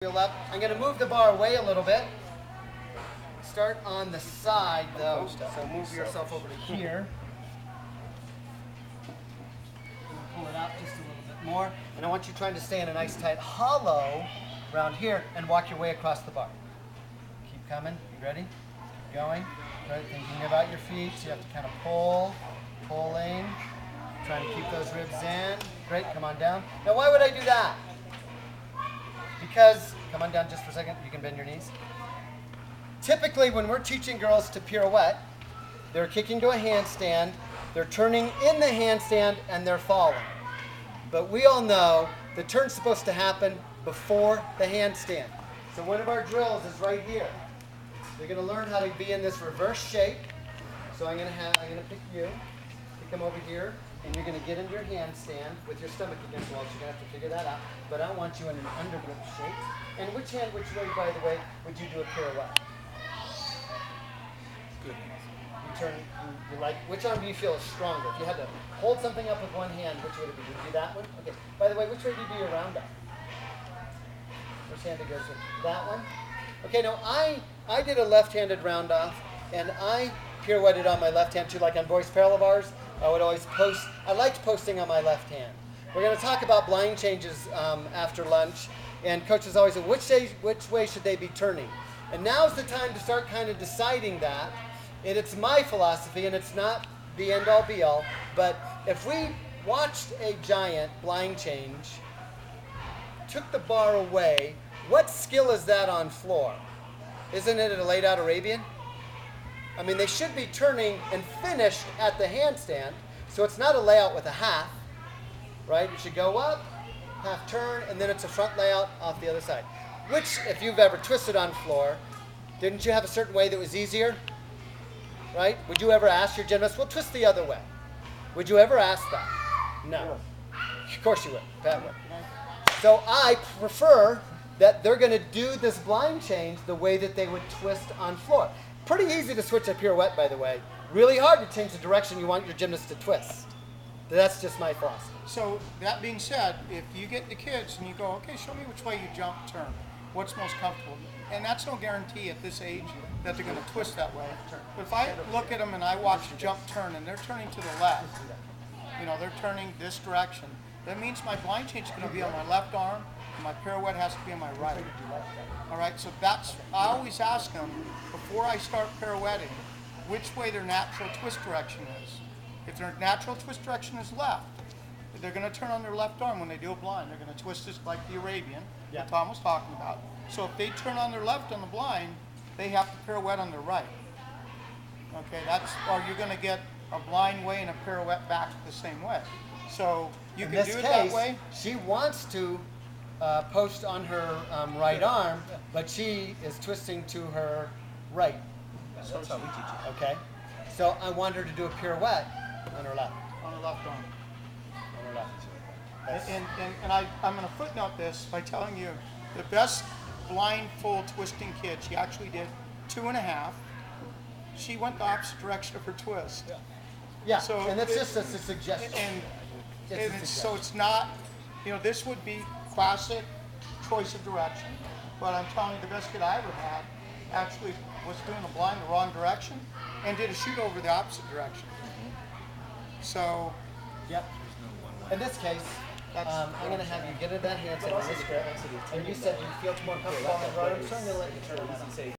Wheel up. I'm going to move the bar away a little bit. Start on the side though, so move yourself over to here. Pull it out just a little bit more. And I want you trying to stay in a nice tight hollow around here and walk your way across the bar. Keep coming. You ready? Keep going. Right, thinking about your feet, so you have to kind of pulling, trying to keep those ribs in. Great, come on down. Now why would I do that? Because, come on down just for a second, you can bend your knees. Typically when we're teaching girls to pirouette, they're kicking to a handstand, they're turning in the handstand, and they're falling. But we all know the turn's supposed to happen before the handstand. So one of our drills is right here. You're going to learn how to be in this reverse shape. So I'm going to pick you, come over here, and you're going to get into your handstand with your stomach against the wall. So you're going to have to figure that out. But I want you in an undergrip shape. And which way, by the way, would you do a pirouette? Good. You turn, you like, which arm do you feel is stronger? If you had to hold something up with one hand, which would it be? Would you do that one? Okay. By the way, which way do you do your round up? Which hand it goes with? That one? Okay, now I did a left-handed round off, and I pirouetted on my left hand too, like on boys parallel bars. I would always post. I liked posting on my left hand. We're going to talk about blind changes after lunch, and coaches always say, which way should they be turning? And now's the time to start kind of deciding that. And it's my philosophy, and it's not the end-all be-all, but if we watched a giant blind change, took the bar away, what skill is that on floor? Isn't it a laid-out Arabian? I mean, they should be turning and finished at the handstand, so it's not a layout with a half, right? It should go up, half turn, and then it's a front layout off the other side. Which, if you've ever twisted on floor, didn't you have a certain way that was easier? Right? Would you ever ask your gymnast, well, twist the other way? Would you ever ask that? No. Of course you would. That way. So I prefer that they're going to do this blind change the way that they would twist on floor. Pretty easy to switch a pirouette, by the way. Really hard to change the direction you want your gymnast to twist. That's just my philosophy. So that being said, if you get the kids and you go, okay, show me which way you jump, turn, what's most comfortable, and that's no guarantee at this age that they're going to twist that way. But if I look at them and I watch jump, turn, and they're turning to the left, you know, they're turning this direction, that means my blind change is going to be on my left arm, and my pirouette has to be on my right. All right, so that's, I always ask them, before I start pirouetting, which way their natural twist direction is. If their natural twist direction is left, they're going to turn on their left arm when they do a blind. They're going to twist this like the Arabian that Tom was talking about. So if they turn on their left on the blind, they have to pirouette on their right. Okay, that's, or you're going to get a blind way and a pirouette back the same way. So you can do it that way. She wants to post on her right arm, but she is twisting to her right. That's how we teach it. Okay, so I want her to do a pirouette on her left. On her left arm. On her left. And I'm going to footnote this by telling you the best blind full twisting kid, she actually did 2.5. She went the opposite direction of her twist. Yeah, so and that's just a suggestion. So it's not, you know, this would be classic choice of direction. But I'm telling you, the best kid I ever had actually was doing a blind the wrong direction and did a shoot over the opposite direction. So, yep. In this case, I'm going to have you get in that handstand on this grip. And you said you feel more comfortable on the right arm, so I'm going to let you turn it on.